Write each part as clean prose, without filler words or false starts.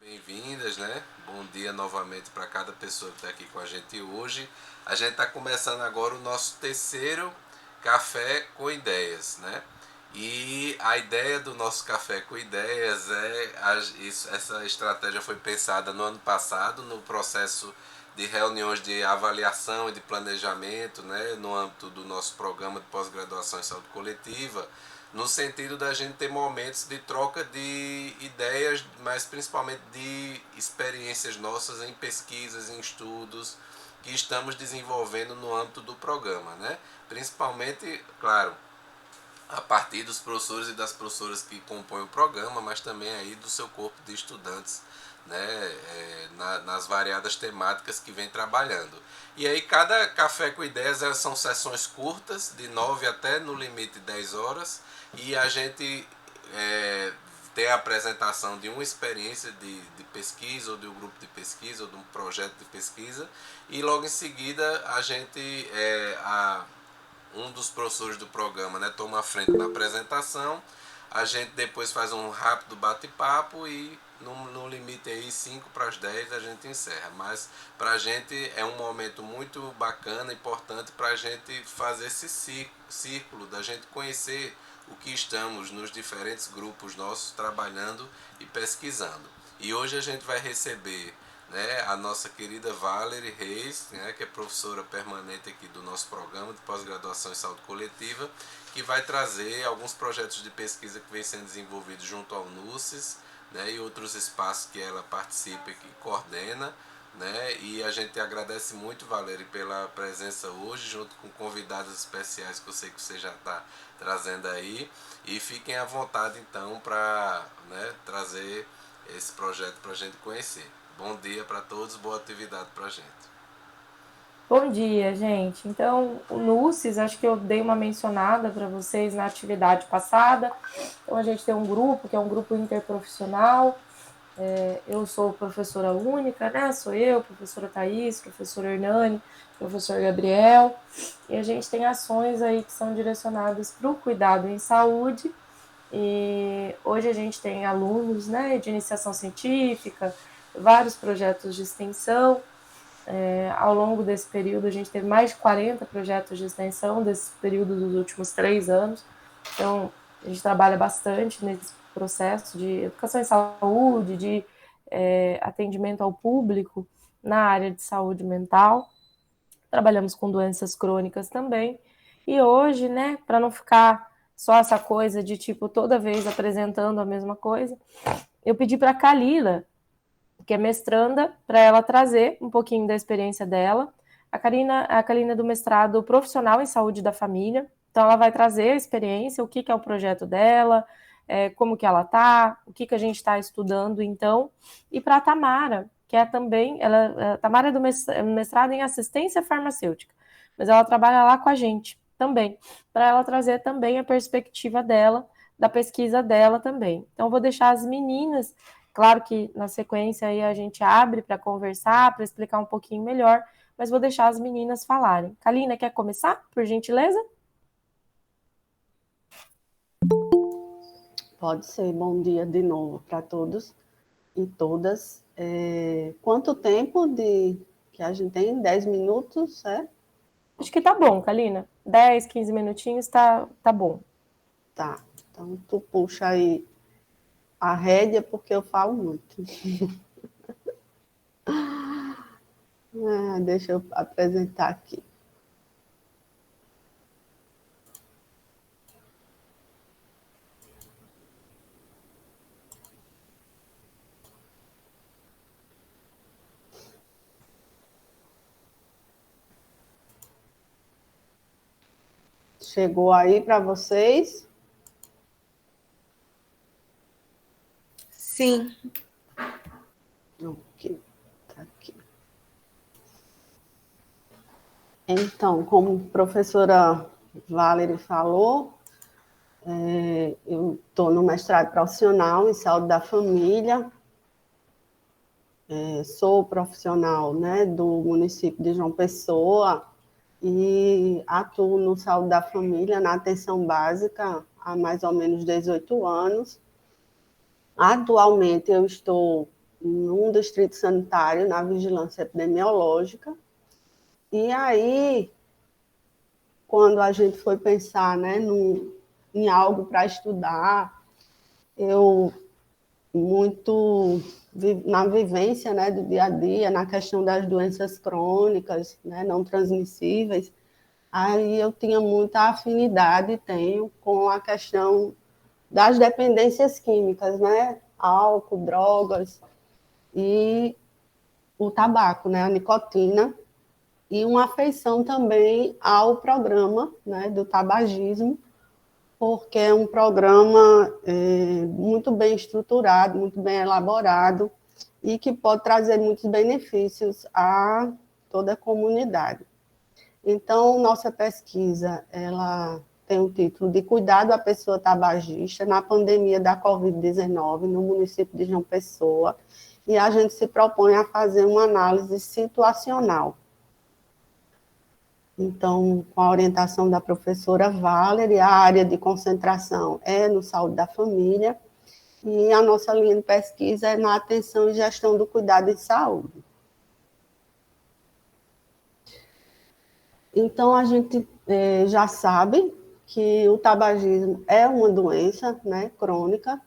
Bem-vindas, né? Bom dia novamente para cada pessoa que está aqui com a gente hoje. A gente está começando agora o nosso terceiro Café com Ideias, né? E a ideia do nosso Café com Ideias essa estratégia foi pensada no ano passado, no processo de reuniões de avaliação e de planejamento, né? No âmbito do nosso programa de pós-graduação em saúde coletiva, no sentido da gente ter momentos de troca de ideias, mas principalmente de experiências nossas em pesquisas, em estudos que estamos desenvolvendo no âmbito do programa, né? Principalmente, claro, a partir dos professores e das professoras que compõem o programa, mas também aí do seu corpo de estudantes, né, nas variadas temáticas que vem trabalhando. E aí cada Café com Ideias são sessões curtas, de 9 até no limite 10 horas, e a gente tem a apresentação de uma experiência de pesquisa, ou de um grupo de pesquisa, ou de um projeto de pesquisa, e logo em seguida a gente, um dos professores do programa, né, toma a frente na apresentação, a gente depois faz um rápido bate-papo e no limite aí 5 para as 10 a gente encerra. Mas para a gente é um momento muito bacana, importante para a gente fazer esse círculo, da gente conhecer o que estamos nos diferentes grupos nossos trabalhando e pesquisando. E hoje a gente vai receber, né, a nossa querida Valerie Reis, né, que é professora permanente aqui do nosso programa de pós-graduação em saúde coletiva, que vai trazer alguns projetos de pesquisa que vem sendo desenvolvidos junto ao NUCES, né, e outros espaços que ela participa e que coordena. Né, e a gente agradece muito, Valerie, pela presença hoje, junto com convidados especiais que eu sei que você já está trazendo aí. E fiquem à vontade, então, para, né, trazer esse projeto para a gente conhecer. Bom dia para todos, boa atividade para a gente. Bom dia, gente. Então, o NUCES, acho que eu dei uma mencionada para vocês na atividade passada. Então, a gente tem um grupo, que é um grupo interprofissional. Eu sou professora única, né? Sou eu, professora Thaís, professor Hernani, professor Gabriel. E a gente tem ações aí que são direcionadas para o cuidado em saúde. E hoje a gente tem alunos, né, de iniciação científica, vários projetos de extensão. Ao longo desse período, a gente teve mais de 40 projetos de extensão, desse período dos últimos 3 anos. Então, a gente trabalha bastante nesse processo de educação em saúde, de atendimento ao público na área de saúde mental. Trabalhamos com doenças crônicas também. E hoje, né, para não ficar só essa coisa de tipo toda vez apresentando a mesma coisa, eu pedi para a Kalila, que é mestranda, para ela trazer um pouquinho da experiência dela. A Kalina é do mestrado profissional em saúde da família, então ela vai trazer a experiência, o que, que é o projeto dela, como que ela está, o que, que a gente está estudando, então. E para a Tamara, que é também, a Tamara é do mestrado em assistência farmacêutica, mas ela trabalha lá com a gente também, para ela trazer também a perspectiva dela, da pesquisa dela também. Então, vou deixar as meninas. Claro que na sequência aí a gente abre para conversar, para explicar um pouquinho melhor, mas vou deixar as meninas falarem. Kalina, quer começar, por gentileza? Pode ser. Bom dia de novo para todos e todas. Quanto tempo que a gente tem? 10 minutos, é? Acho que tá bom, Kalina. 10, 15 minutinhos tá bom. Tá. Então, tu puxa aí a rédea, porque eu falo muito. Deixa eu apresentar aqui. Chegou aí para vocês? Sim. Ok, tá aqui. Então, como a professora Valerie falou, eu estou no mestrado profissional em saúde da família. Sou profissional, né, do município de João Pessoa e atuo no saúde da família, na atenção básica, há mais ou menos 18 anos. Atualmente eu estou num distrito sanitário, na vigilância epidemiológica. E aí, quando a gente foi pensar, né, em algo para estudar, eu, muito na vivência, né, do dia a dia, na questão das doenças crônicas, né, não transmissíveis, aí eu tinha muita afinidade, tenho, com a questão das dependências químicas, né, álcool, drogas e o tabaco, né, a nicotina, e uma afeição também ao programa, né, do tabagismo, porque é um programa muito bem estruturado, muito bem elaborado e que pode trazer muitos benefícios a toda a comunidade. Então, nossa pesquisa, ela tem o título de Cuidado à Pessoa Tabagista na pandemia da Covid-19 no município de João Pessoa, e a gente se propõe a fazer uma análise situacional. Então, com a orientação da professora Valerie, a área de concentração é no Saúde da Família, e a nossa linha de pesquisa é na atenção e gestão do cuidado em saúde. Então, a gente já sabe que o tabagismo é uma doença, né, crônica,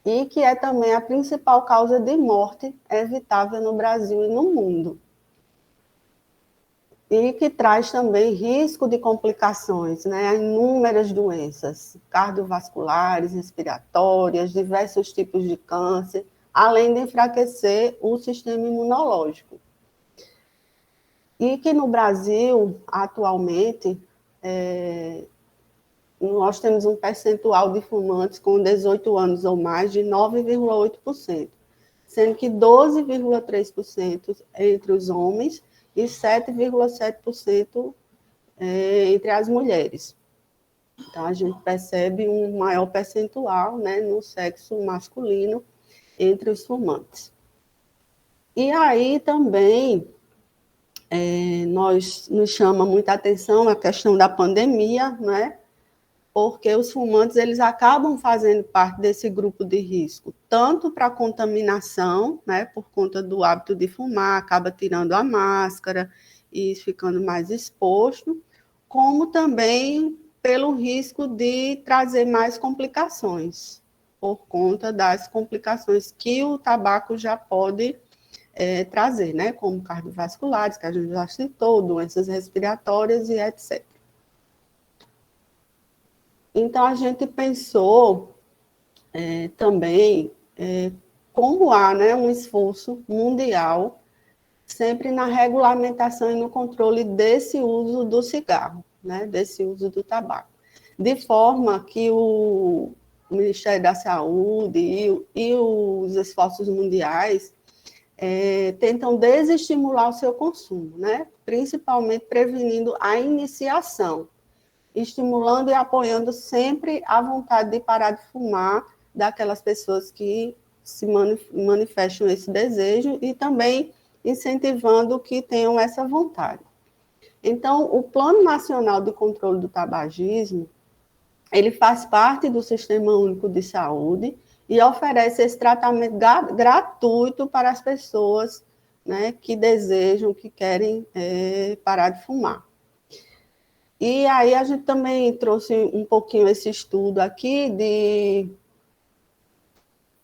e que é também a principal causa de morte evitável no Brasil e no mundo. E que traz também risco de complicações, né? Inúmeras doenças cardiovasculares, respiratórias, diversos tipos de câncer, além de enfraquecer o sistema imunológico. E que no Brasil, atualmente, nós temos um percentual de fumantes com 18 anos ou mais de 9,8%, sendo que 12,3% entre os homens e 7,7% entre as mulheres. Então, a gente percebe um maior percentual, né, no sexo masculino entre os fumantes. E aí também nos chama muita atenção a questão da pandemia, né, porque os fumantes eles acabam fazendo parte desse grupo de risco, tanto para contaminação, né, por conta do hábito de fumar, acaba tirando a máscara e ficando mais exposto, como também pelo risco de trazer mais complicações, por conta das complicações que o tabaco já pode trazer, né, como cardiovasculares, que a gente já citou, doenças respiratórias e etc. Então, a gente pensou também como há, né, um esforço mundial sempre na regulamentação e no controle desse uso do cigarro, né, desse uso do tabaco, de forma que o Ministério da Saúde e os esforços mundiais tentam desestimular o seu consumo, né, principalmente prevenindo a iniciação, estimulando e apoiando sempre a vontade de parar de fumar daquelas pessoas que se manifestam esse desejo e também incentivando que tenham essa vontade. Então, o Plano Nacional de Controle do Tabagismo, ele faz parte do Sistema Único de Saúde e oferece esse tratamento gratuito para as pessoas, né, que desejam, que querem parar de fumar. E aí a gente também trouxe um pouquinho esse estudo aqui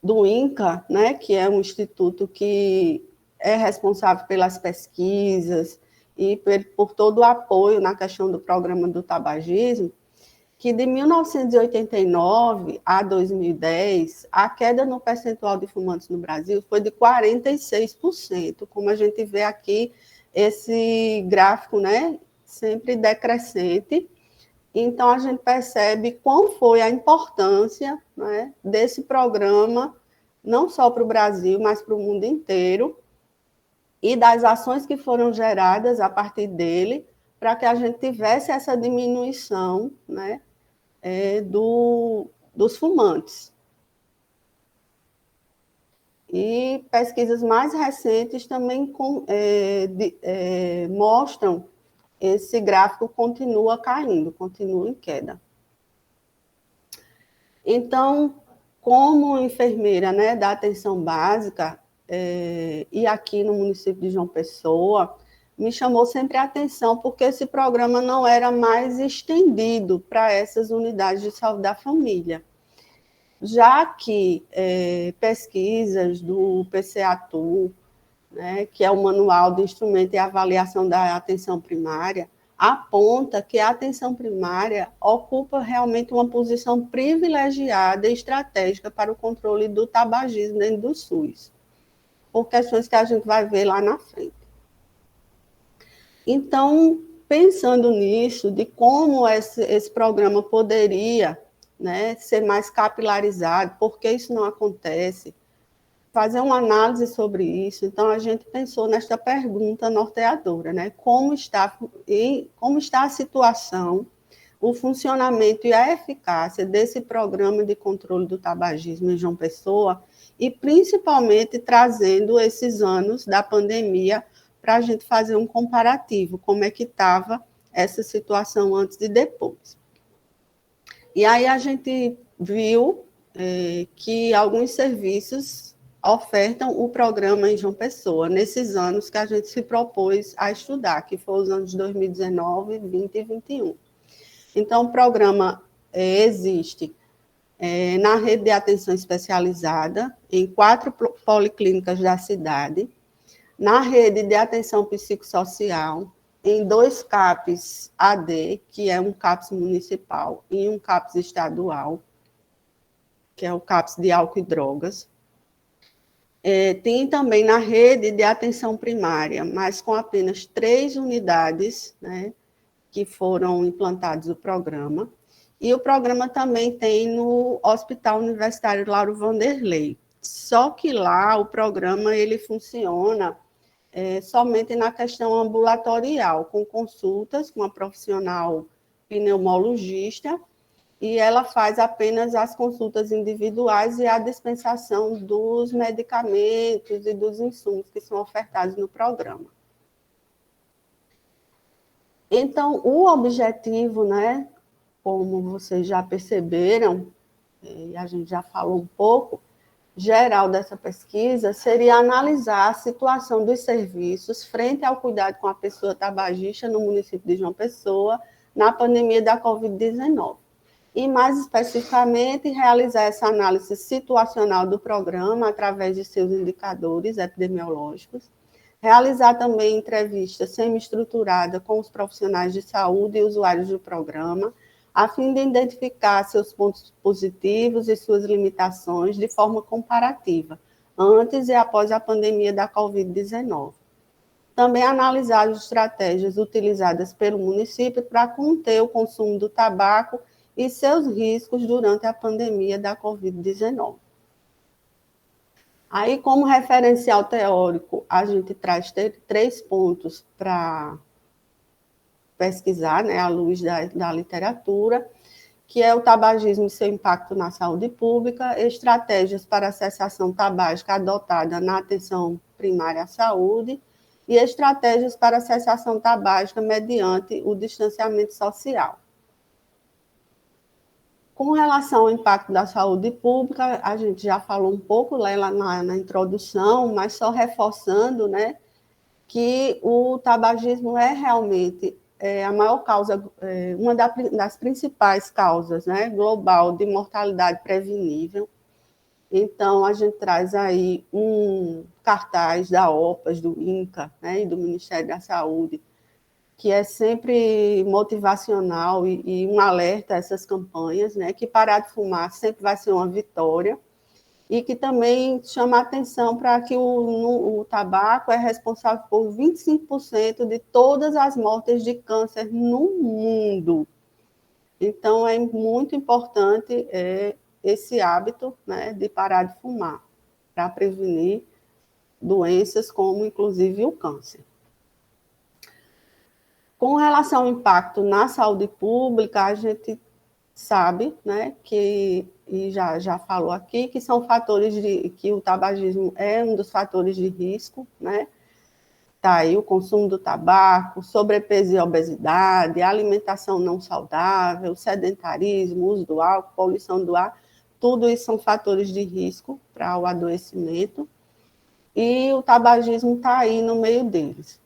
do INCA, né, que é um instituto que é responsável pelas pesquisas e por todo o apoio na questão do programa do tabagismo, que de 1989 a 2010, a queda no percentual de fumantes no Brasil foi de 46%, como a gente vê aqui, esse gráfico, né, sempre decrescente. Então, a gente percebe qual foi a importância, né, desse programa, não só para o Brasil, mas para o mundo inteiro, e das ações que foram geradas a partir dele, para que a gente tivesse essa diminuição, né, dos fumantes. E pesquisas mais recentes também mostram esse gráfico continua caindo, continua em queda. Então, como enfermeira, né, da atenção básica, e aqui no município de João Pessoa, me chamou sempre a atenção, porque esse programa não era mais estendido para essas unidades de saúde da família, já que pesquisas do PCATU, né, que é o Manual de Instrumento e Avaliação da Atenção Primária, aponta que a atenção primária ocupa realmente uma posição privilegiada e estratégica para o controle do tabagismo dentro do SUS, por questões que a gente vai ver lá na frente. Então, pensando nisso, de como esse programa poderia, né, ser mais capilarizado, por que isso não acontece, fazer uma análise sobre isso. Então, a gente pensou nesta pergunta norteadora, né? Como está a situação, o funcionamento e a eficácia desse programa de controle do tabagismo em João Pessoa, e principalmente trazendo esses anos da pandemia para a gente fazer um comparativo, como é que estava essa situação antes e depois. E aí a gente viu que alguns serviços ofertam o programa em João Pessoa, nesses anos que a gente se propôs a estudar, que foram os anos de 2019, 20 e 21. Então, o programa existe na rede de atenção especializada, em 4 policlínicas da cidade, na rede de atenção psicossocial, em 2 CAPs AD, que é um CAPs municipal, e um CAPs estadual, que é o CAPs de álcool e drogas. Tem também na rede de atenção primária, mas com apenas 3 unidades, né, que foram implantados o programa. E o programa também tem no Hospital Universitário Lauro Vanderlei. Só que lá o programa ele funciona somente na questão ambulatorial, com consultas com uma profissional pneumologista, e ela faz apenas as consultas individuais e a dispensação dos medicamentos e dos insumos que são ofertados no programa. Então, o objetivo, né, como vocês já perceberam, e a gente já falou um pouco, geral dessa pesquisa, seria analisar a situação dos serviços frente ao cuidado com a pessoa tabagista no município de João Pessoa, na pandemia da Covid-19. E, mais especificamente, realizar essa análise situacional do programa através de seus indicadores epidemiológicos, realizar também entrevista semi-estruturada com os profissionais de saúde e usuários do programa, a fim de identificar seus pontos positivos e suas limitações de forma comparativa, antes e após a pandemia da Covid-19. Também analisar as estratégias utilizadas pelo município para conter o consumo do tabaco e seus riscos durante a pandemia da Covid-19. Aí, como referencial teórico, a gente traz 3 pontos para pesquisar, né, à luz da literatura, que é o tabagismo e seu impacto na saúde pública, estratégias para a cessação tabágica adotada na atenção primária à saúde e estratégias para a cessação tabágica mediante o distanciamento social. Com relação ao impacto da saúde pública, a gente já falou um pouco lá na introdução, mas só reforçando, né, que o tabagismo é realmente a maior causa, uma das principais causas, né, global de mortalidade prevenível. Então, a gente traz aí um cartaz da OPAS, do INCA, né, e do Ministério da Saúde, que é sempre motivacional e um alerta a essas campanhas, né, que parar de fumar sempre vai ser uma vitória, e que também chama a atenção para que o tabaco é responsável por 25% de todas as mortes de câncer no mundo. Então, é muito importante esse hábito, né, de parar de fumar, para prevenir doenças como, inclusive, o câncer. Com relação ao impacto na saúde pública, a gente sabe, né, que, e já falou aqui, que são fatores que o tabagismo é um dos fatores de risco, né? Tá aí o consumo do tabaco, sobrepeso e obesidade, alimentação não saudável, sedentarismo, uso do álcool, poluição do ar, tudo isso são fatores de risco para o adoecimento. e o tabagismo está aí no meio deles.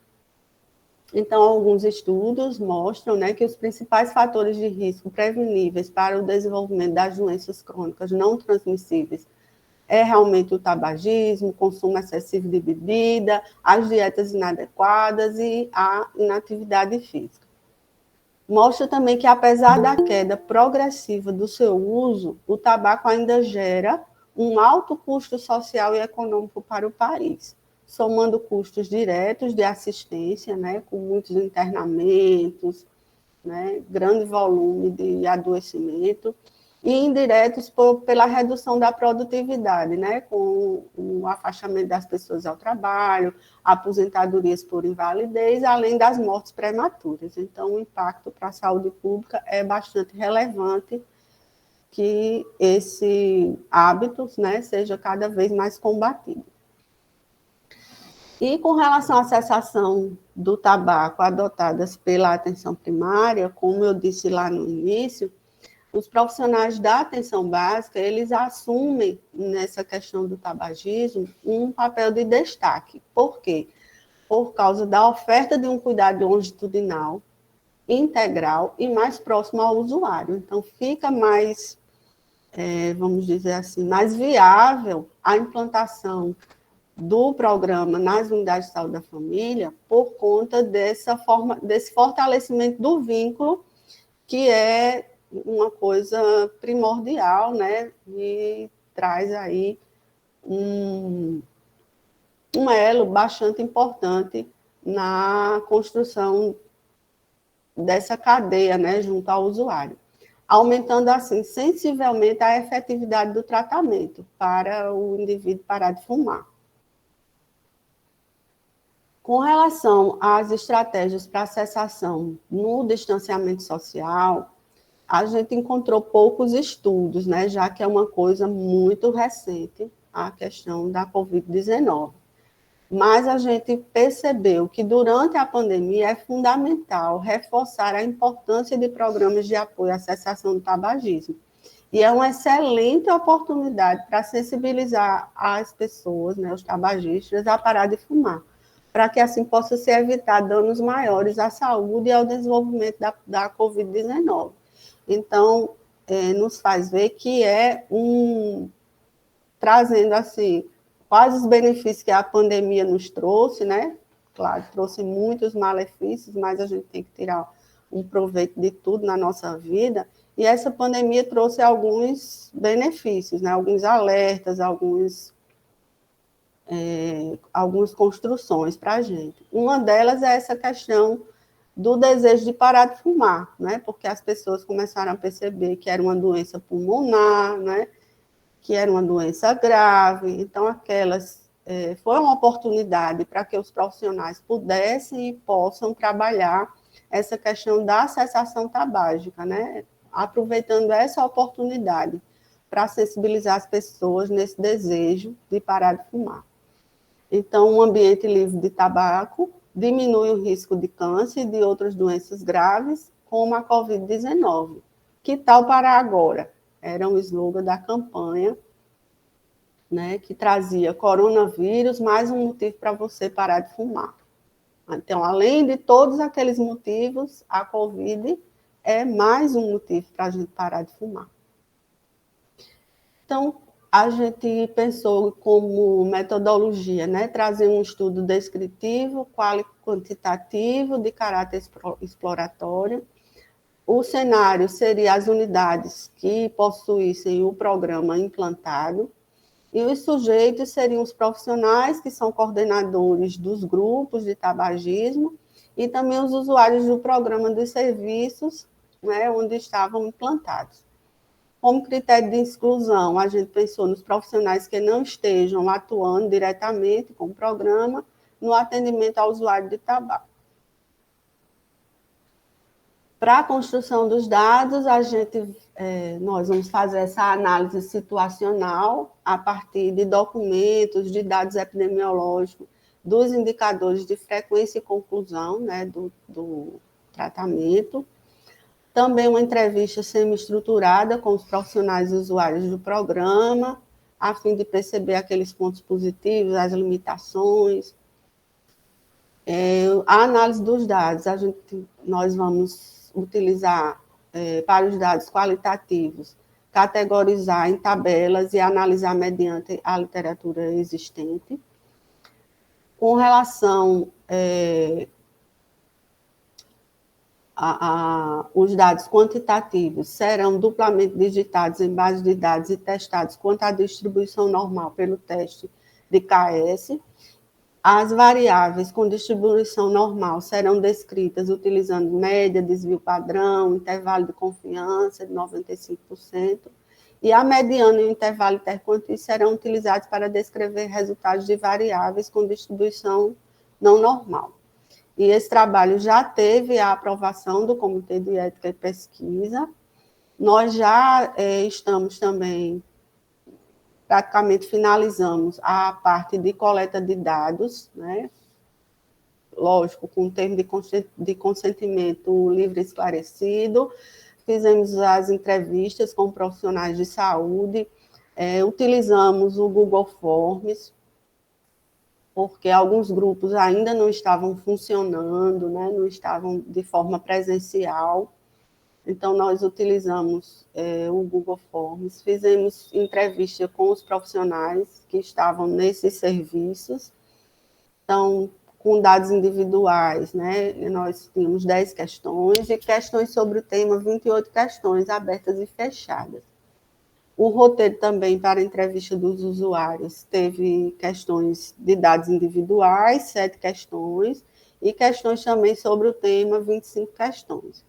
Então, alguns estudos mostram, né, que os principais fatores de risco preveníveis para o desenvolvimento das doenças crônicas não transmissíveis é realmente o tabagismo, o consumo excessivo de bebida, as dietas inadequadas e a inatividade física. Mostra também que, apesar da queda progressiva do seu uso, o tabaco ainda gera um alto custo social e econômico para o país, somando custos diretos de assistência, né, com muitos internamentos, né, grande volume de adoecimento, e indiretos pela redução da produtividade, né, com o afastamento das pessoas ao trabalho, aposentadorias por invalidez, além das mortes prematuras. Então, o impacto para a saúde pública é bastante relevante que esse hábito, né, seja cada vez mais combatido. E com relação à cessação do tabaco adotadas pela atenção primária, como eu disse lá no início, os profissionais da atenção básica, eles assumem nessa questão do tabagismo um papel de destaque. Por quê? Por causa da oferta de um cuidado longitudinal, integral e mais próximo ao usuário. Então, fica mais, vamos dizer assim, mais viável a implantação do programa nas unidades de saúde da família por conta desse fortalecimento do vínculo, que é uma coisa primordial, né? E traz aí um elo bastante importante na construção dessa cadeia, né, junto ao usuário, aumentando assim sensivelmente a efetividade do tratamento para o indivíduo parar de fumar. Com relação às estratégias para a cessação no distanciamento social, a gente encontrou poucos estudos, né, já que é uma coisa muito recente, a questão da Covid-19. Mas a gente percebeu que durante a pandemia é fundamental reforçar a importância de programas de apoio à cessação do tabagismo. E é uma excelente oportunidade para sensibilizar as pessoas, né, os tabagistas, a parar de fumar, para que assim possa se evitar danos maiores à saúde e ao desenvolvimento da Covid-19. Então, nos faz ver que trazendo assim, quais os benefícios que a pandemia nos trouxe, né? Claro, trouxe muitos malefícios, mas a gente tem que tirar um proveito de tudo na nossa vida, e essa pandemia trouxe alguns benefícios, né? Alguns alertas, algumas construções para a gente. Uma delas é essa questão do desejo de parar de fumar, né? Porque as pessoas começaram a perceber que era uma doença pulmonar, né? Que era uma doença grave, então foi uma oportunidade para que os profissionais pudessem e possam trabalhar essa questão da cessação tabágica, né? Aproveitando essa oportunidade para sensibilizar as pessoas nesse desejo de parar de fumar. Então, um ambiente livre de tabaco diminui o risco de câncer e de outras doenças graves, como a Covid-19. Que tal parar agora? Era um slogan da campanha, né, que trazia coronavírus, mais um motivo para você parar de fumar. Então, além de todos aqueles motivos, a Covid é mais um motivo para a gente parar de fumar. Então, a gente pensou como metodologia, né, trazer um estudo descritivo, quantitativo, de caráter exploratório. O cenário seria as unidades que possuíssem o programa implantado, e os sujeitos seriam os profissionais que são coordenadores dos grupos de tabagismo e também os usuários do programa de serviços, né, onde estavam implantados. Como critério de exclusão, a gente pensou nos profissionais que não estejam atuando diretamente com o programa no atendimento ao usuário de tabaco. Para a construção dos dados, nós vamos fazer essa análise situacional a partir de documentos, de dados epidemiológicos, dos indicadores de frequência e conclusão, né, do tratamento. Também uma entrevista semi-estruturada com os profissionais e usuários do programa, a fim de perceber aqueles pontos positivos, as limitações. A análise dos dados, nós vamos utilizar, para os dados qualitativos, categorizar em tabelas e analisar mediante a literatura existente. Com relação os dados quantitativos serão duplamente digitados em base de dados e testados quanto à distribuição normal pelo teste de KS. As variáveis com distribuição normal serão descritas utilizando média, desvio padrão, intervalo de confiança de 95%, e a mediana e o intervalo interquantite serão utilizados para descrever resultados de variáveis com distribuição não normal. E esse trabalho já teve a aprovação do Comitê de Ética e Pesquisa. Nós já estamos também, praticamente finalizamos a parte de coleta de dados, né? Lógico, com o termo de consentimento livre e esclarecido. Fizemos as entrevistas com profissionais de saúde, utilizamos o Google Forms, porque alguns grupos ainda não estavam funcionando, né? Não estavam de forma presencial. Então, nós utilizamos o Google Forms, fizemos entrevista com os profissionais que estavam nesses serviços. Então, com dados individuais, né? Nós tínhamos 10 questões e questões sobre o tema, 28 questões abertas e fechadas. O roteiro também para a entrevista dos usuários teve questões de dados individuais, 7 questões, e questões também sobre o tema, 25 questões.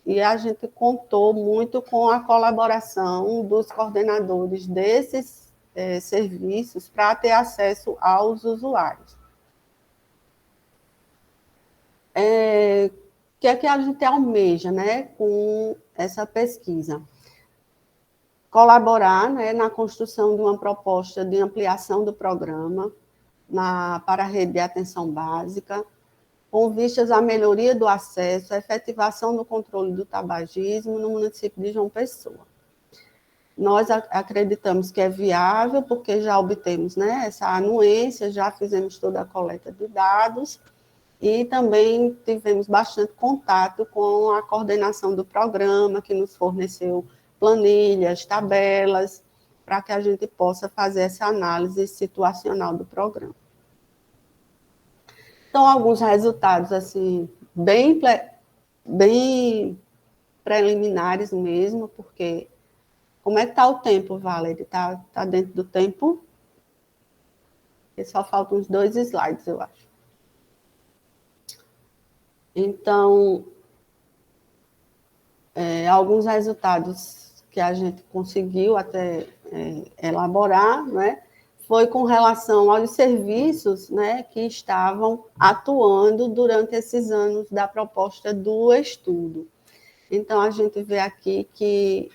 E a gente contou muito com a colaboração dos coordenadores desses serviços para ter acesso aos usuários. O que é que a gente almeja, né, com essa pesquisa? Colaborar, né, na construção de uma proposta de ampliação do programa para a rede de atenção básica, com vistas à melhoria do acesso, à efetivação do controle do tabagismo no município de João Pessoa. Nós acreditamos que é viável, porque já obtemos, né, essa anuência, já fizemos toda a coleta de dados, e também tivemos bastante contato com a coordenação do programa, que nos forneceu planilhas, tabelas, para que a gente possa fazer essa análise situacional do programa. Então, alguns resultados, assim, bem preliminares mesmo, porque como é que está o tempo, Valerie? Está dentro do tempo? E só faltam uns 2 slides, eu acho. Então, alguns resultados que a gente conseguiu até elaborar, né, foi com relação aos serviços, né, que estavam atuando durante esses anos da proposta do estudo. Então, a gente vê aqui que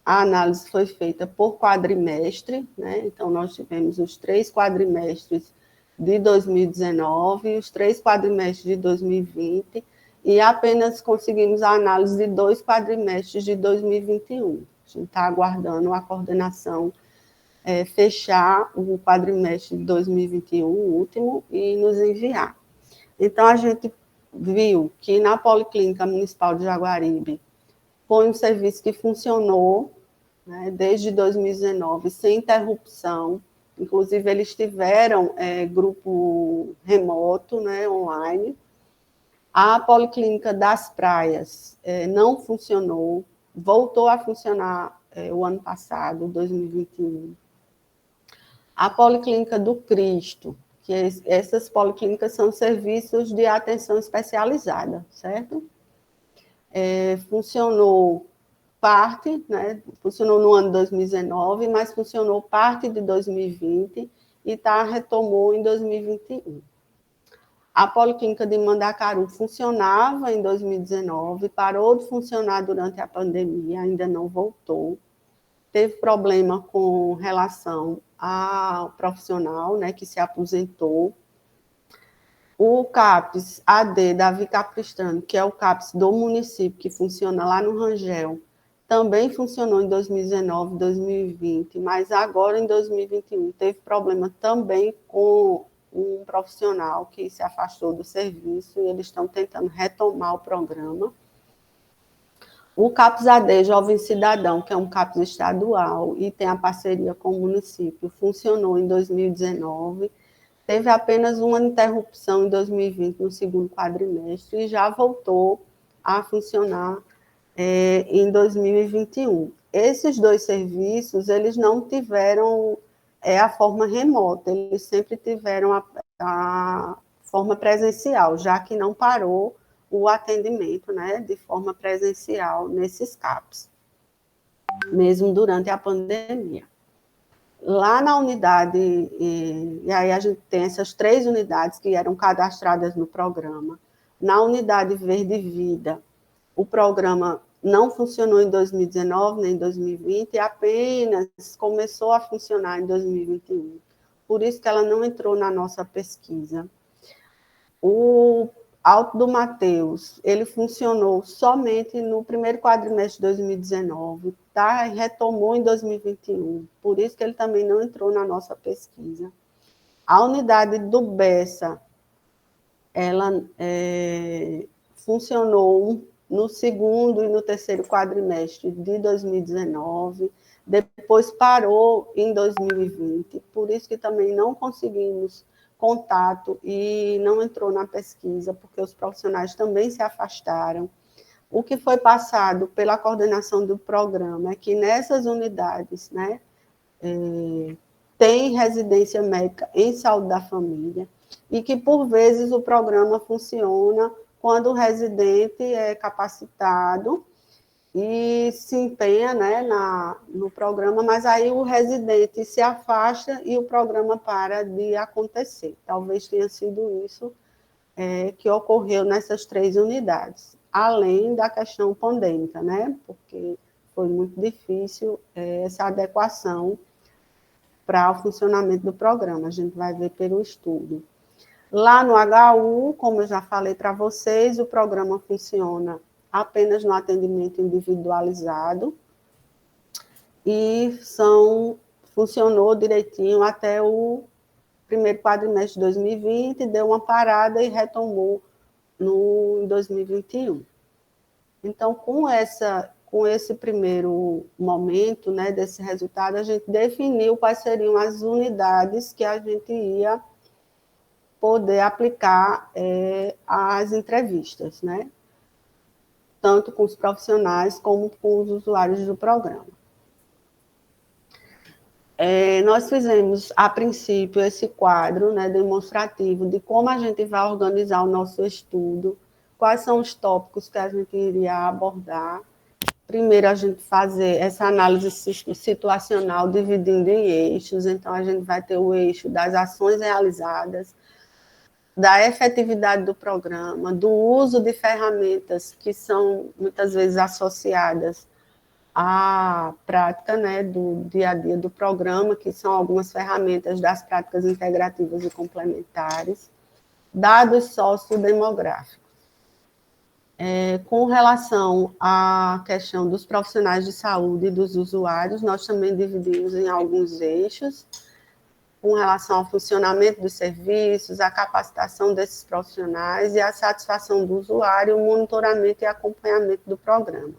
a análise foi feita por quadrimestre, né? Então, nós tivemos os 3 quadrimestres de 2019 e os 3 quadrimestres de 2020, e apenas conseguimos a análise de 2 quadrimestres de 2021. A gente está aguardando a coordenação fechar o quadrimestre de 2021, o último, e nos enviar. Então, a gente viu que na Policlínica Municipal de Jaguaribe foi um serviço que funcionou, né, desde 2019, sem interrupção. Inclusive, eles tiveram grupo remoto, né, online. A Policlínica das Praias não funcionou, voltou a funcionar o ano passado, 2021. A Policlínica do Cristo, que essas policlínicas são serviços de atenção especializada, certo? Funcionou parte, né? Funcionou no ano 2019, mas funcionou parte de 2020 e retomou em 2021. A Policlínica de Mandacaru funcionava em 2019, parou de funcionar durante a pandemia, ainda não voltou. Teve problema com relação ao profissional, né, que se aposentou. O CAPS AD Davi Capistrano, que é o CAPS do município, que funciona lá no Rangel, também funcionou em 2019, 2020, mas agora em 2021 teve problema também com um profissional que se afastou do serviço e eles estão tentando retomar o programa. O CAPS AD Jovem Cidadão, que é um CAPS estadual e tem a parceria com o município, funcionou em 2019, teve apenas uma interrupção em 2020, no segundo quadrimestre, e já voltou a funcionar em 2021. Esses dois serviços, eles não tiveram a forma remota, eles sempre tiveram a forma presencial, já que não parou o atendimento, né, de forma presencial nesses CAPs, mesmo durante a pandemia. Lá na unidade, e aí a gente tem essas 3 unidades que eram cadastradas no programa. Na unidade Verde Vida, o programa não funcionou em 2019 nem em 2020, e apenas começou a funcionar em 2021. Por isso que ela não entrou na nossa pesquisa. O Alto do Mateus, ele funcionou somente no primeiro quadrimestre de 2019, tá? Retomou em 2021, por isso que ele também não entrou na nossa pesquisa. A unidade do Bessa, ela funcionou no segundo e no terceiro quadrimestre de 2019, depois parou em 2020, por isso que também não conseguimos contato e não entrou na pesquisa, porque os profissionais também se afastaram. O que foi passado pela coordenação do programa é que nessas unidades, né, tem residência médica em saúde da família, e que, por vezes, o programa funciona quando o residente é capacitado e se empenha, né, no programa, mas aí o residente se afasta e o programa para de acontecer. Talvez tenha sido isso que ocorreu nessas 3 unidades, além da questão pandêmica, né, porque foi muito difícil essa adequação para o funcionamento do programa, a gente vai ver pelo estudo. Lá no HU, como eu já falei para vocês, o programa funciona apenas no atendimento individualizado e funcionou direitinho até o primeiro quadrimestre de 2020, deu uma parada e retomou em 2021. Então, com esse primeiro momento, né, desse resultado, a gente definiu quais seriam as unidades que a gente ia poder aplicar as entrevistas, né? Tanto com os profissionais como com os usuários do programa. Nós fizemos, a princípio, esse quadro, né, demonstrativo de como a gente vai organizar o nosso estudo, quais são os tópicos que a gente iria abordar. Primeiro, a gente fazer essa análise situacional dividindo em eixos, então a gente vai ter o eixo das ações realizadas, da efetividade do programa, do uso de ferramentas que são muitas vezes associadas à prática, né, do dia a dia do programa, que são algumas ferramentas das práticas integrativas e complementares, dados sociodemográficos. Com relação à questão dos profissionais de saúde e dos usuários, nós também dividimos em alguns eixos, com relação ao funcionamento dos serviços, a capacitação desses profissionais e a satisfação do usuário, o monitoramento e acompanhamento do programa.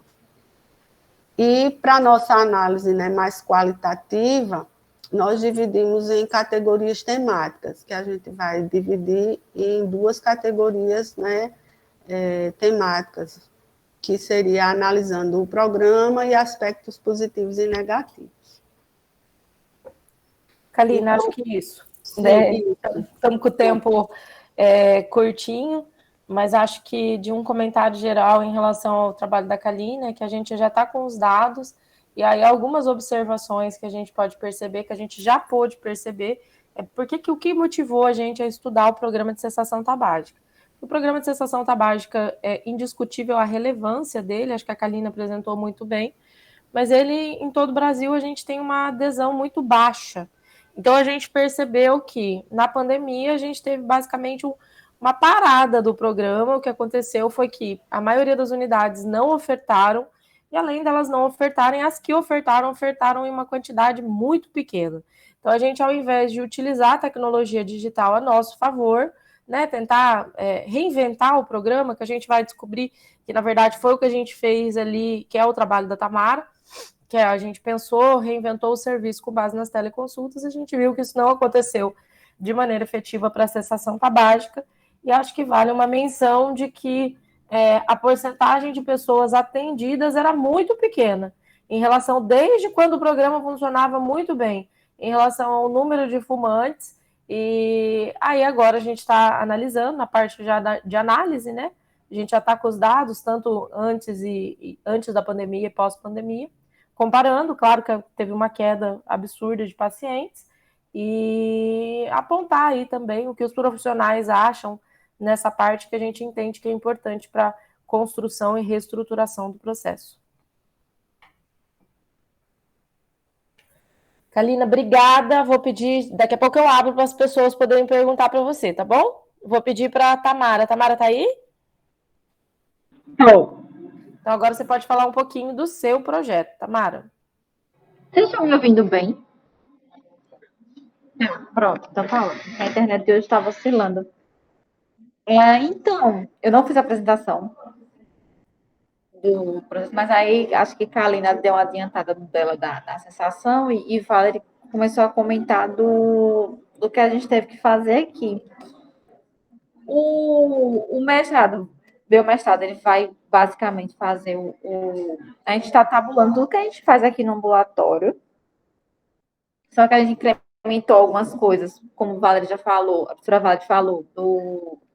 E para a nossa análise, né, mais qualitativa, nós dividimos em categorias temáticas, que a gente vai dividir em 2 categorias, né, temáticas, que seria analisando o programa e aspectos positivos e negativos. Kalina, acho que isso. Né? Estamos com o tempo curtinho, mas acho que de um comentário geral em relação ao trabalho da Kalina, que a gente já está com os dados, e aí algumas observações que a gente pode perceber, que a gente já pôde perceber, porque o que motivou a gente a estudar o programa de cessação tabágica. O programa de cessação tabágica é indiscutível a relevância dele, acho que a Kalina apresentou muito bem, mas ele, em todo o Brasil, a gente tem uma adesão muito baixa. Então, a gente percebeu que, na pandemia, a gente teve basicamente uma parada do programa. O que aconteceu foi que a maioria das unidades não ofertaram e além delas não ofertarem, as que ofertaram em uma quantidade muito pequena. Então, a gente, ao invés de utilizar a tecnologia digital a nosso favor, né, tentar reinventar o programa, que a gente vai descobrir que, na verdade, foi o que a gente fez ali, que é o trabalho da Tamara, que a gente pensou, reinventou o serviço com base nas teleconsultas, a gente viu que isso não aconteceu de maneira efetiva para a cessação tabágica, e acho que vale uma menção de que a porcentagem de pessoas atendidas era muito pequena, em relação, desde quando o programa funcionava muito bem, em relação ao número de fumantes, e aí agora a gente está analisando, na parte já de análise, né? A gente já está com os dados, tanto antes da pandemia e pós-pandemia, comparando, claro que teve uma queda absurda de pacientes, e apontar aí também o que os profissionais acham nessa parte que a gente entende que é importante para construção e reestruturação do processo. Kalina, obrigada. Vou pedir, daqui a pouco eu abro para as pessoas poderem perguntar para você, tá bom? Vou pedir para a Tamara. Tamara, tá aí? Estou. Então agora você pode falar um pouquinho do seu projeto, Tamara. Vocês estão me ouvindo bem? Pronto, então tá ótimo. A internet de hoje está vacilando. Então, eu não fiz a apresentação do projeto, mas aí acho que a Kalina deu uma adiantada dela da sensação e Valerie começou a comentar do que a gente teve que fazer aqui. O mestrado, meu mestrado, ele vai basicamente fazer a gente está tabulando tudo que a gente faz aqui no ambulatório, só que a gente incrementou algumas coisas, como o Valerie já falou, a professora Valerie falou,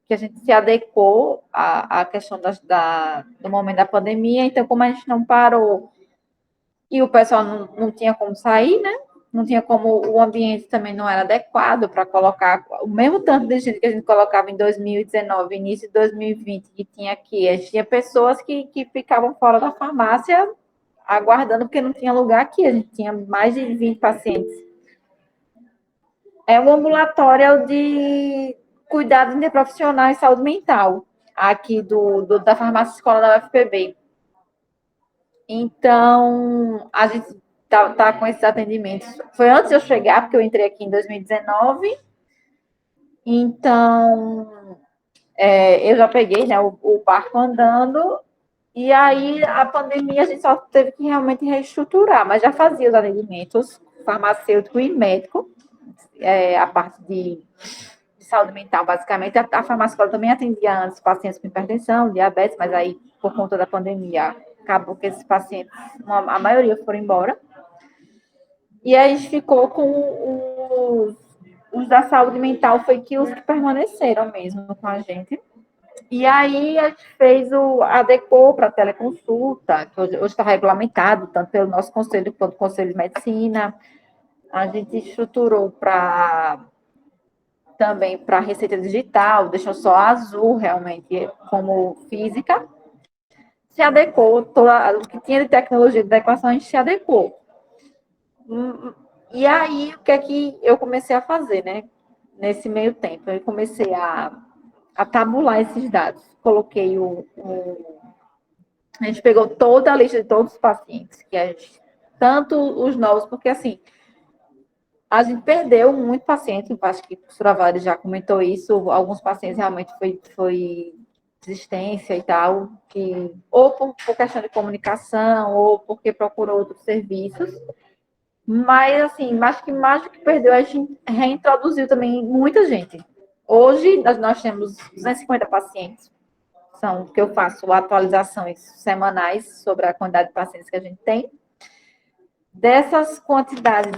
que a gente se adequou à questão do momento da pandemia, então como a gente não parou e o pessoal não tinha como sair, né? Não tinha como, o ambiente também não era adequado para colocar o mesmo tanto de gente que a gente colocava em 2019, início de 2020, que tinha aqui. A gente tinha pessoas que ficavam fora da farmácia aguardando porque não tinha lugar aqui. A gente tinha mais de 20 pacientes. É um ambulatório de cuidados interprofissionais e saúde mental, aqui da farmácia escola da UFPB. Então, a gente tá com esses atendimentos. Foi antes de eu chegar, porque eu entrei aqui em 2019. Então, eu já peguei, né, o barco andando. E aí, a pandemia, a gente só teve que realmente reestruturar, mas já fazia os atendimentos farmacêutico e médico, a parte de saúde mental, basicamente. A farmacóloga também atendia antes pacientes com hipertensão, diabetes, mas aí, por conta da pandemia, acabou que esses pacientes, a maioria foram embora. E aí a gente ficou com os da saúde mental, foi que os que permaneceram mesmo com a gente. E aí a gente adequou para a teleconsulta, que hoje está regulamentado, tanto pelo nosso conselho quanto o Conselho de Medicina. A gente estruturou também para receita digital, deixou só a azul realmente como física. Se adequou, o que tinha de tecnologia de adequação, a gente se adequou. E aí, o que é que eu comecei a fazer, né? Nesse meio tempo, eu comecei a tabular esses dados. Coloquei a gente pegou toda a lista de todos os pacientes, tanto os novos, porque assim, a gente perdeu muito paciente, acho que o professor Valerie já comentou isso, alguns pacientes realmente foi desistência e tal, ou por questão de comunicação, ou porque procurou outros serviços. Mas, assim, acho que mais do que perdeu, a gente reintroduziu também muita gente. Hoje, nós temos 250 pacientes, que eu faço atualizações semanais sobre a quantidade de pacientes que a gente tem. Dessas quantidades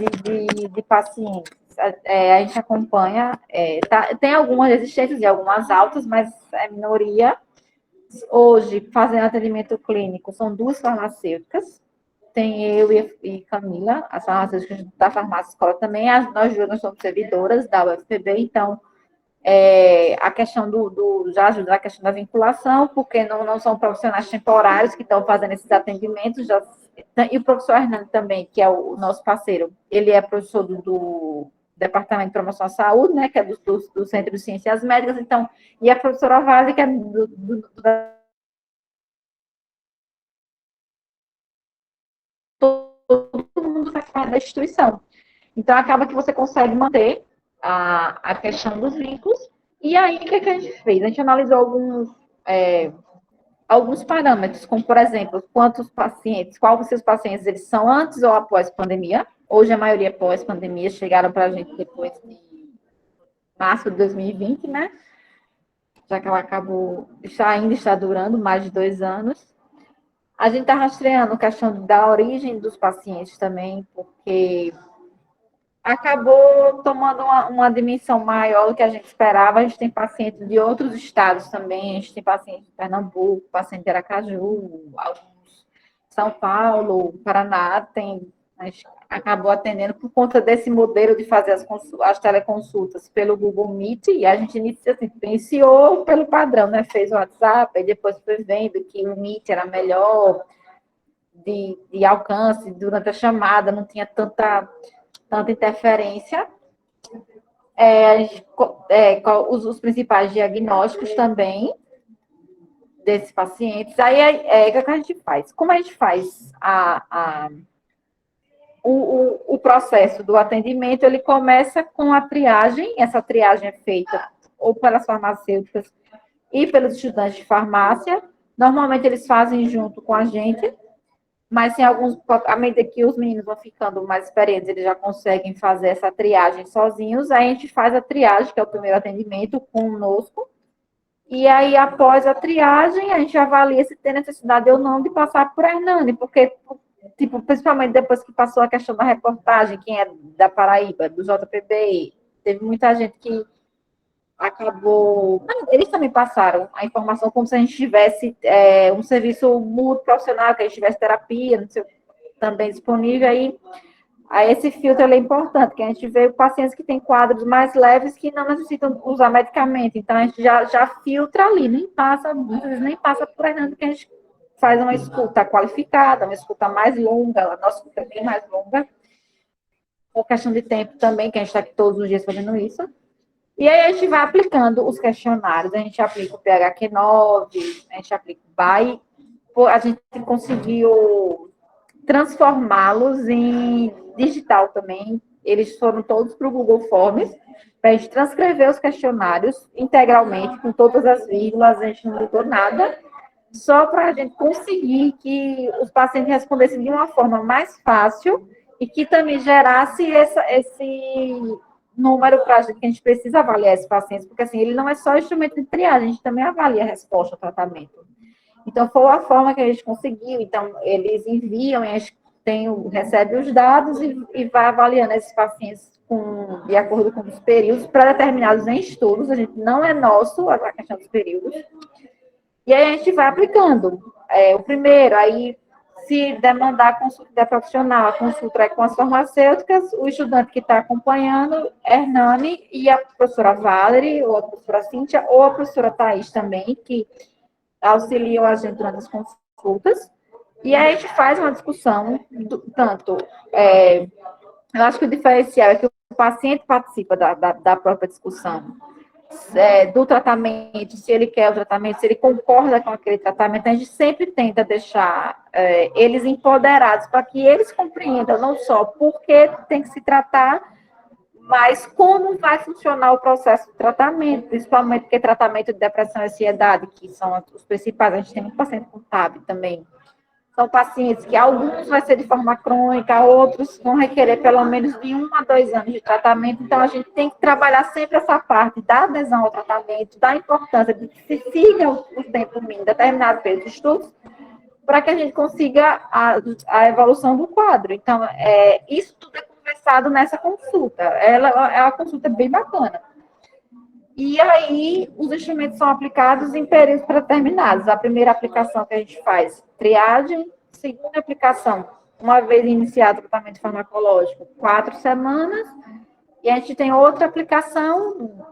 de pacientes, a gente acompanha, tem algumas resistências e algumas altas, mas é minoria. Hoje, fazendo atendimento clínico, são 2 farmacêuticas, tem eu e Camila, as farmacêuticas da farmácia escola também, nós duas nós somos servidoras da UFPB, então a questão já ajuda a questão da vinculação, porque não são profissionais temporários que estão fazendo esses atendimentos, e o professor Hernando também, que é o nosso parceiro, ele é professor do Departamento de Promoção à Saúde, né, que é do Centro de Ciências Médicas, então, e a professora Vale, que é da instituição. Então, acaba que você consegue manter a questão dos vínculos. E aí, o que a gente fez? A gente analisou alguns parâmetros, como, por exemplo, quantos pacientes, qual dos seus pacientes eles são antes ou após pandemia. Hoje, a maioria pós-pandemia chegaram para a gente depois de março de 2020, né? Já que ela ainda está durando mais de 2 anos. A gente está rastreando a questão da origem dos pacientes também, porque acabou tomando uma dimensão maior do que a gente esperava. A gente tem pacientes de outros estados também, a gente tem pacientes de Pernambuco, pacientes de Aracaju, alguns de São Paulo, Paraná, a gente acabou atendendo por conta desse modelo de fazer as teleconsultas pelo Google Meet, e a gente iniciou pelo padrão, né? Fez o WhatsApp, e depois foi vendo que o Meet era melhor de alcance durante a chamada, não tinha tanta interferência. Os principais diagnósticos também desses pacientes. Aí, o que a gente faz? Como a gente faz o processo do atendimento, ele começa com a triagem. Essa triagem é feita ou pelas farmacêuticas e pelos estudantes de farmácia. Normalmente, eles fazem junto com a gente, mas tem alguns, à medida que os meninos vão ficando mais experientes, eles já conseguem fazer essa triagem sozinhos. Aí a gente faz a triagem, que é o primeiro atendimento, conosco. E aí, após a triagem, a gente avalia se tem necessidade ou não de passar por Hernani, porque, principalmente depois que passou a questão da reportagem, quem é da Paraíba, do JPB, teve muita gente que acabou... Eles também passaram a informação como se a gente tivesse um serviço multiprofissional, que a gente tivesse terapia, não sei, também disponível. Aí esse filtro é importante, que a gente vê pacientes que têm quadros mais leves que não necessitam usar medicamento. Então, a gente já filtra ali, muitas vezes nem passa por Hernani, que a gente faz uma escuta qualificada, uma escuta mais longa, a nossa escuta é bem mais longa, por questão de tempo também, que a gente está aqui todos os dias fazendo isso. E aí a gente vai aplicando os questionários, a gente aplica o PHQ-9, a gente aplica o BAI, a gente conseguiu transformá-los em digital também. Eles foram todos para o Google Forms, para a gente transcrever os questionários integralmente, com todas as vírgulas, a gente não mudou nada, só para a gente conseguir que os pacientes respondessem de uma forma mais fácil e que também gerasse esse número para a gente, que a gente precisa avaliar esses pacientes, porque assim, ele não é só instrumento de triagem, a gente também avalia a resposta ao tratamento. Então, foi a forma que a gente conseguiu. Então, eles enviam, a gente recebe os dados e vai avaliando esses pacientes de acordo com os períodos pré-determinados em estudos. A gente não é nosso a questão dos períodos. E aí a gente vai aplicando. O primeiro, aí, se demandar a consulta profissional, a consulta é com as farmacêuticas, o estudante que está acompanhando, Hernani, e a professora Valerie, ou a professora Cíntia, ou a professora Thaís também, que auxiliam a gente durante as consultas. E aí a gente faz uma discussão, eu acho que o diferencial é que o paciente participa da própria discussão, do tratamento, se ele quer o tratamento, se ele concorda com aquele tratamento. A gente sempre tenta deixar eles empoderados para que eles compreendam não só por que tem que se tratar, mas como vai funcionar o processo de tratamento, principalmente porque tratamento de depressão e ansiedade, que são os principais, a gente tem muito paciente com TAB também, são pacientes que alguns vai ser de forma crônica, outros vão requerer pelo menos de 1 a 2 anos de tratamento. Então, a gente tem que trabalhar sempre essa parte da adesão ao tratamento, da importância de que se siga o tempo mínimo determinado pelos estudos, para que a gente consiga a evolução do quadro. Então, isso tudo é conversado nessa consulta. Ela é uma consulta bem bacana. E aí, os instrumentos são aplicados em períodos pré-determinados. A primeira aplicação que a gente faz, triagem. Segunda aplicação, uma vez iniciado o tratamento farmacológico, 4 semanas. E a gente tem outra aplicação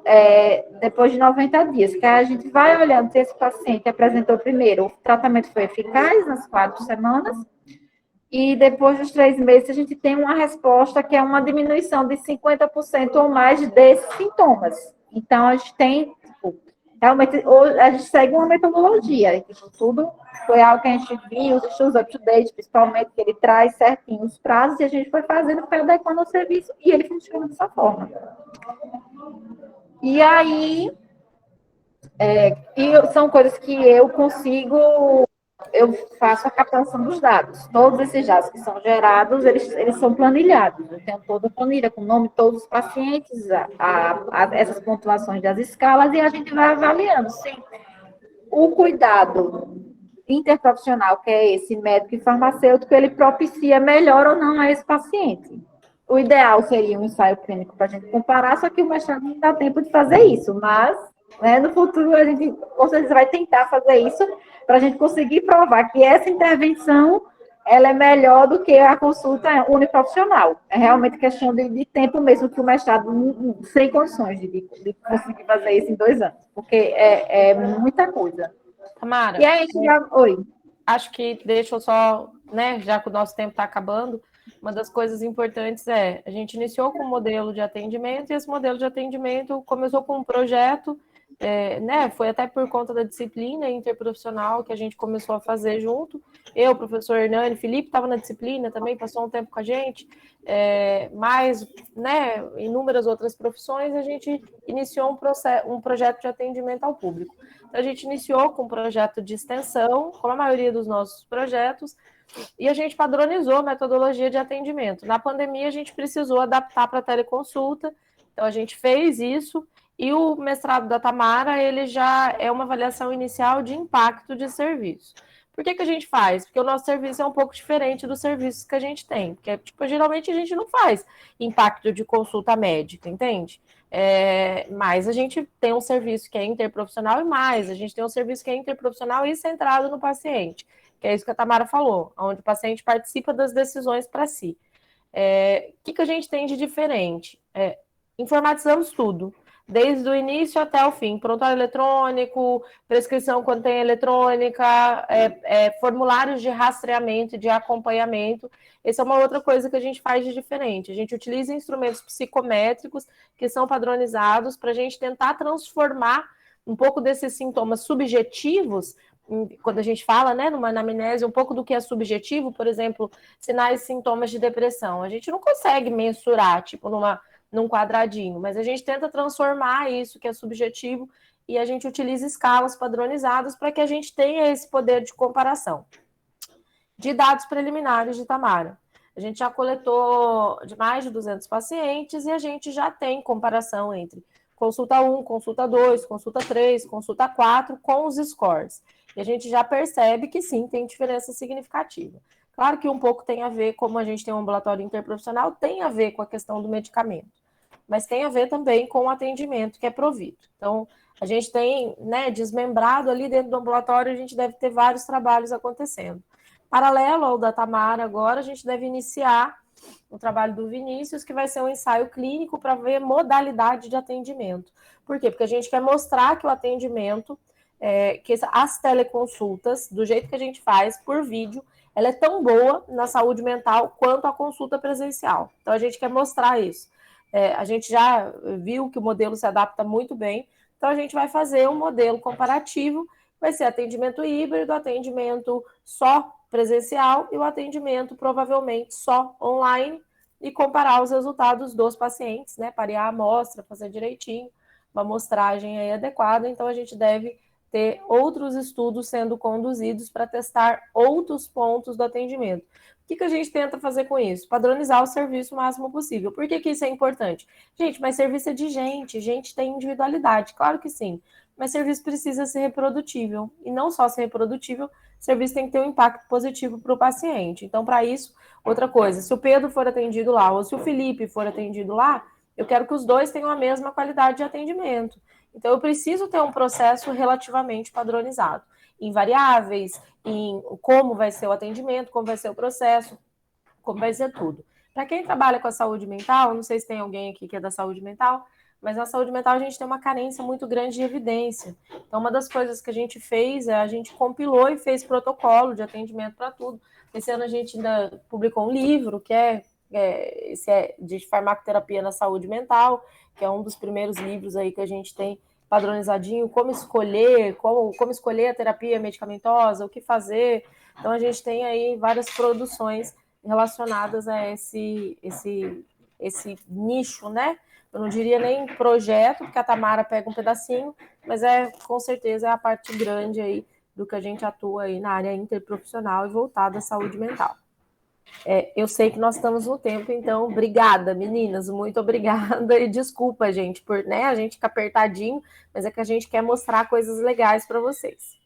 depois de 90 dias, que a gente vai olhando se esse paciente apresentou primeiro, o tratamento foi eficaz nas 4 semanas, e depois dos 3 meses a gente tem uma resposta que é uma diminuição de 50% ou mais desses sintomas. Então, a gente tem Realmente, hoje, a gente segue uma metodologia. Tudo foi algo que a gente viu, os estudos up-to-date, principalmente, que ele traz certinho os prazos, e a gente foi fazendo, foi adequando ao serviço, e ele funciona dessa forma. E aí, são coisas que eu faço a captação dos dados. Todos esses dados que são gerados, eles são planilhados. Eu tenho toda a planilha com o nome de todos os pacientes, essas pontuações das escalas, e a gente vai avaliando, sim. O cuidado interprofissional, que é esse médico e farmacêutico, ele propicia melhor ou não a esse paciente. O ideal seria um ensaio clínico para a gente comparar, só que o mestrado não dá tempo de fazer isso, mas no futuro a gente com certeza vai tentar fazer isso para a gente conseguir provar que essa intervenção ela é melhor do que a consulta uniprofissional. É realmente questão de tempo mesmo que o mestrado sem condições de conseguir fazer isso em 2 anos, porque é muita coisa. Tamara, e aí a gente já... Oi. Acho que deixa eu só, já que o nosso tempo está acabando, uma das coisas importantes a gente iniciou com um modelo de atendimento, e esse modelo de atendimento começou com um projeto, foi até por conta da disciplina interprofissional que a gente começou a fazer junto. Eu, o professor Hernani, Felipe estava na disciplina também, passou um tempo com a gente, mas, inúmeras outras profissões, a gente iniciou um projeto de atendimento ao público. Então, a gente iniciou com um projeto de extensão, como a maioria dos nossos projetos, e a gente padronizou a metodologia de atendimento. Na pandemia, a gente precisou adaptar para a teleconsulta, então a gente fez isso, e o mestrado da Tamara, ele já é uma avaliação inicial de impacto de serviço. Por que a gente faz? Porque o nosso serviço é um pouco diferente dos serviços que a gente tem, porque geralmente a gente não faz impacto de consulta médica, entende? Mas a gente tem um serviço que é interprofissional a gente tem um serviço que é interprofissional e centrado no paciente, que é isso que a Tamara falou, onde o paciente participa das decisões para si. O que a gente tem de diferente? Informatizamos tudo, desde o início até o fim, prontuário eletrônico, prescrição quando tem eletrônica, formulários de rastreamento e de acompanhamento. Essa é uma outra coisa que a gente faz de diferente. A gente utiliza instrumentos psicométricos que são padronizados para a gente tentar transformar um pouco desses sintomas subjetivos, quando a gente fala, numa anamnese, um pouco do que é subjetivo, por exemplo, sinais e sintomas de depressão. A gente não consegue mensurar, num quadradinho, mas a gente tenta transformar isso que é subjetivo e a gente utiliza escalas padronizadas para que a gente tenha esse poder de comparação. De dados preliminares de Tamara. A gente já coletou de mais de 200 pacientes e a gente já tem comparação entre consulta 1, consulta 2, consulta 3, consulta 4 com os scores. E a gente já percebe que sim, tem diferença significativa. Claro que um pouco tem a ver, como a gente tem um ambulatório interprofissional, tem a ver com a questão do medicamento, mas tem a ver também com o atendimento que é provido. Então, a gente tem, desmembrado ali dentro do ambulatório, a gente deve ter vários trabalhos acontecendo. Paralelo ao da Tamara agora, a gente deve iniciar o trabalho do Vinícius, que vai ser um ensaio clínico para ver modalidade de atendimento. Por quê? Porque a gente quer mostrar que o atendimento, que as teleconsultas, do jeito que a gente faz, por vídeo, ela é tão boa na saúde mental quanto a consulta presencial. Então, a gente quer mostrar isso. A gente já viu que o modelo se adapta muito bem, então a gente vai fazer um modelo comparativo, vai ser atendimento híbrido, atendimento só presencial e o atendimento provavelmente só online, e comparar os resultados dos pacientes, parear a amostra, fazer direitinho, uma amostragem aí adequada. Então a gente deve ter outros estudos sendo conduzidos para testar outros pontos do atendimento. O que a gente tenta fazer com isso? Padronizar o serviço o máximo possível. Por que isso é importante? Gente, mas serviço é de gente tem individualidade, claro que sim, mas serviço precisa ser reprodutível, e não só ser reprodutível, serviço tem que ter um impacto positivo para o paciente. Então, para isso, outra coisa, se o Pedro for atendido lá, ou se o Felipe for atendido lá, eu quero que os dois tenham a mesma qualidade de atendimento. Então, eu preciso ter um processo relativamente padronizado, em variáveis, em como vai ser o atendimento, como vai ser o processo, como vai ser tudo. Para quem trabalha com a saúde mental, não sei se tem alguém aqui que é da saúde mental, mas na saúde mental a gente tem uma carência muito grande de evidência. Então, uma das coisas que a gente fez a gente compilou e fez protocolo de atendimento para tudo. Esse ano a gente ainda publicou um livro, que esse é de farmacoterapia na saúde mental, que é um dos primeiros livros aí que a gente tem padronizadinho, como escolher a terapia medicamentosa, o que fazer. Então, a gente tem aí várias produções relacionadas a esse nicho, né? Eu não diria nem projeto, porque a Tamara pega um pedacinho, mas com certeza é a parte grande aí do que a gente atua aí na área interprofissional e voltada à saúde mental. Eu sei que nós estamos no tempo, então obrigada, meninas, muito obrigada e desculpa, gente, por a gente ficar apertadinho, mas é que a gente quer mostrar coisas legais para vocês.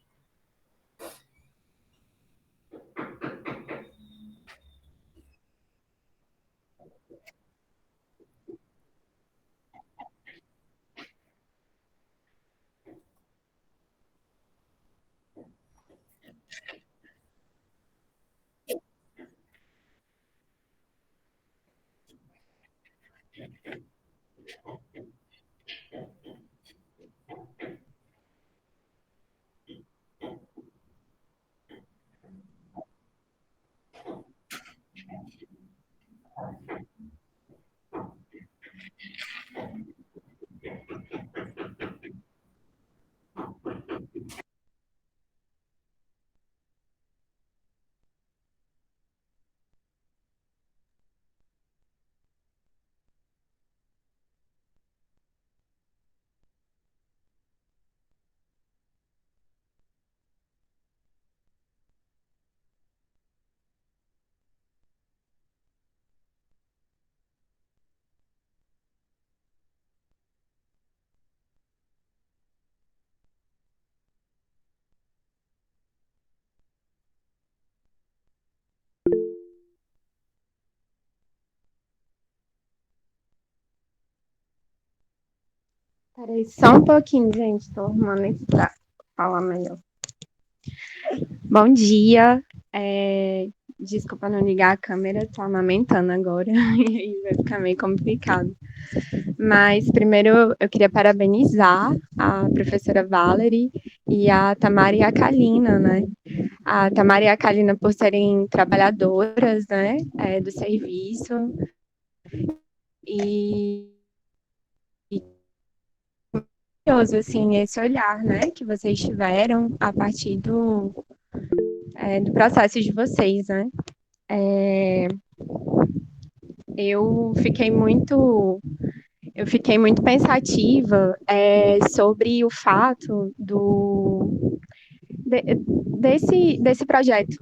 Peraí, só um pouquinho, gente. Estou arrumando aqui para falar melhor. Bom dia. Desculpa não ligar a câmera, tô amamentando agora. E aí vai ficar meio complicado. Mas primeiro eu queria parabenizar a professora Valerie e a Tamara e a Kalina, né? A Tamara e a Kalina por serem trabalhadoras, né? Do serviço. E assim, esse olhar, né, que vocês tiveram a partir do processo de vocês, né? Eu fiquei muito pensativa sobre o fato desse projeto,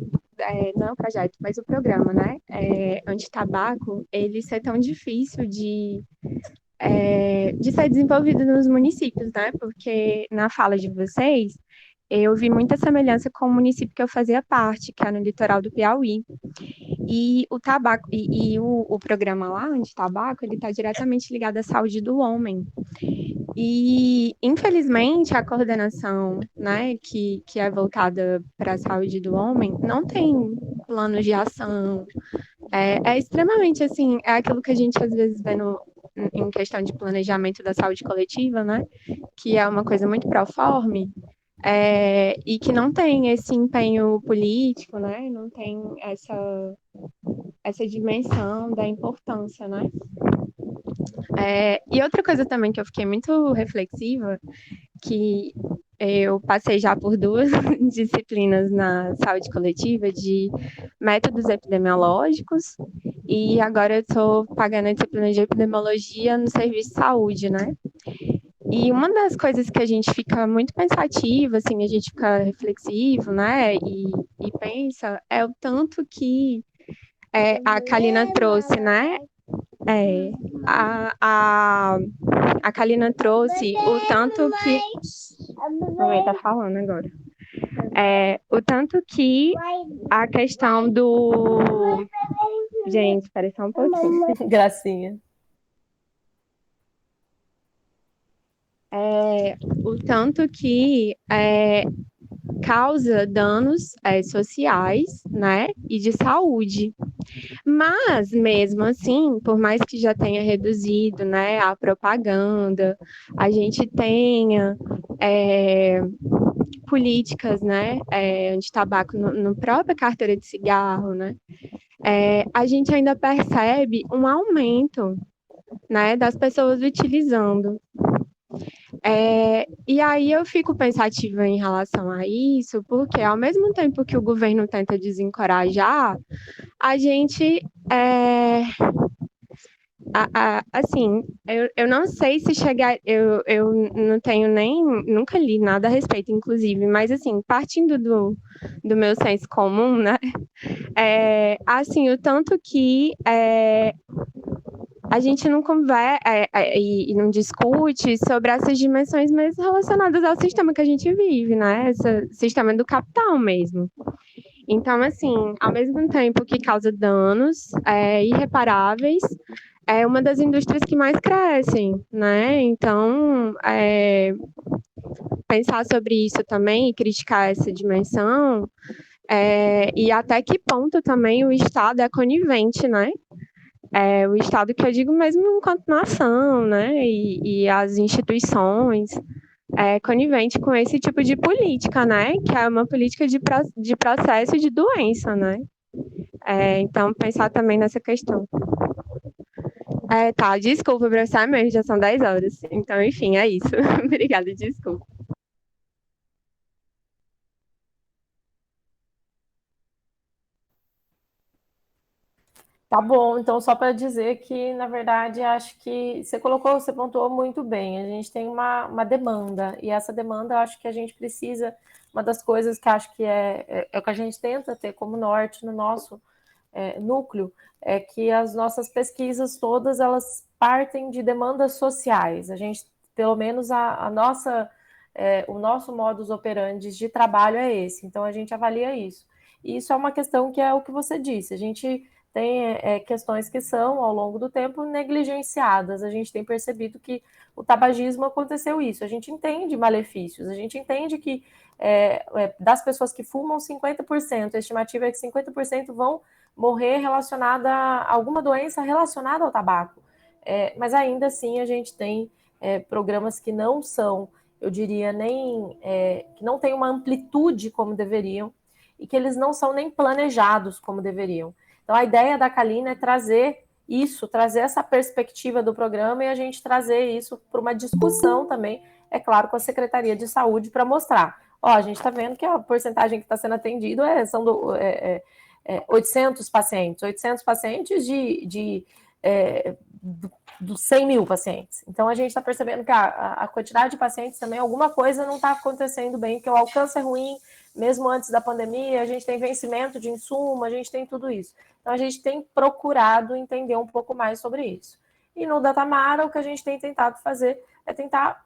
não é um projeto, mas o programa, né? Antitabaco, ele ser tão difícil de ser desenvolvido nos municípios, né? Porque na fala de vocês, eu vi muita semelhança com o município que eu fazia parte, que é no litoral do Piauí. E o tabaco o programa lá, Antitabaco, ele está diretamente ligado à saúde do homem. E, infelizmente, a coordenação, né, que é voltada para a saúde do homem, não tem planos de ação. É extremamente, assim, é aquilo que a gente às vezes vê em questão de planejamento da saúde coletiva, né, que é uma coisa muito proforme, e que não tem esse empenho político, né, não tem essa dimensão da importância, né. E outra coisa também que eu fiquei muito reflexiva, que eu passei já por 2 disciplinas na saúde coletiva de métodos epidemiológicos e agora eu estou pagando a disciplina de epidemiologia no serviço de saúde, né? E uma das coisas que a gente fica muito pensativa, assim, a gente fica reflexivo, né? E pensa é o tanto que a Kalina trouxe, né? A Kalina trouxe o tanto que... Mamãe tá falando agora. O tanto que a questão do... Gente, espera só um pouquinho. Gracinha. O tanto que causa danos sociais, né, e de saúde. Mas, mesmo assim, por mais que já tenha reduzido, né, a propaganda, a gente tenha políticas, né, anti-tabaco no própria carteira de cigarro, né, a gente ainda percebe um aumento, né, das pessoas utilizando. E aí eu fico pensativa em relação a isso, porque ao mesmo tempo que o governo tenta desencorajar, a gente assim, eu não sei se chegar, eu não tenho nem, nunca li nada a respeito, inclusive, mas assim, partindo do meu senso comum, né, assim, o tanto que a gente não conversa e não discute sobre essas dimensões mais relacionadas ao sistema que a gente vive, né, esse sistema do capital mesmo. Então, assim, ao mesmo tempo que causa danos irreparáveis, é uma das indústrias que mais crescem, né? Então, pensar sobre isso também e criticar essa dimensão, e até que ponto também o Estado é conivente, né? O Estado que eu digo mesmo enquanto nação, né? E as instituições conivente com esse tipo de política, né? Que é uma política de processo de doença, né? Então, pensar também nessa questão. Tá, desculpa, professor, mesmo, já são 10 horas. Então, enfim, é isso. Obrigada, desculpa. Tá bom, então só para dizer que, na verdade, acho que você pontuou muito bem. A gente tem uma demanda, e essa demanda eu acho que a gente precisa, uma das coisas que acho que é o que a gente tenta ter como norte no nosso núcleo, é que as nossas pesquisas todas, elas partem de demandas sociais. A gente, pelo menos a nossa, o nosso modus operandi de trabalho é esse, então a gente avalia isso. E isso é uma questão que é o que você disse, a gente tem questões que são, ao longo do tempo, negligenciadas. A gente tem percebido que o tabagismo aconteceu isso. A gente entende malefícios, a gente entende que das pessoas que fumam, 50%, a estimativa é que 50% vão morrer relacionada a alguma doença relacionada ao tabaco. Mas ainda assim a gente tem programas que não são, eu diria, que não têm uma amplitude como deveriam e que eles não são nem planejados como deveriam. Então, a ideia da Kalina é trazer isso, trazer essa perspectiva do programa e a gente trazer isso para uma discussão também, é claro, com a Secretaria de Saúde para mostrar. A gente está vendo que a porcentagem que está sendo atendido são 800 pacientes, 800 pacientes dos 100 mil pacientes. Então, a gente está percebendo que a quantidade de pacientes também, alguma coisa não está acontecendo bem, que o alcance é ruim, mesmo antes da pandemia, a gente tem vencimento de insumo, a gente tem tudo isso. Então, a gente tem procurado entender um pouco mais sobre isso. E no Datamara, o que a gente tem tentado fazer é tentar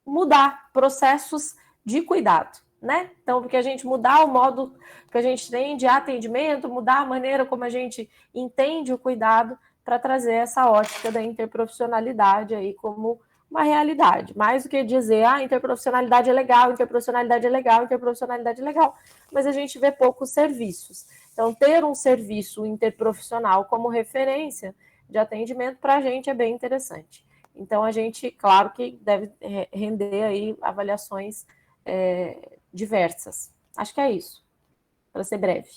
mudar processos de cuidado, né? Então, porque a gente mudar o modo que a gente tem de atendimento, mudar a maneira como a gente entende o cuidado para trazer essa ótica da interprofissionalidade aí como uma realidade. Mais do que dizer, interprofissionalidade é legal, interprofissionalidade é legal, interprofissionalidade é legal, mas a gente vê poucos serviços. Então, ter um serviço interprofissional como referência de atendimento para a gente é bem interessante. Então, a gente, claro que deve render aí avaliações diversas. Acho que é isso, para ser breve.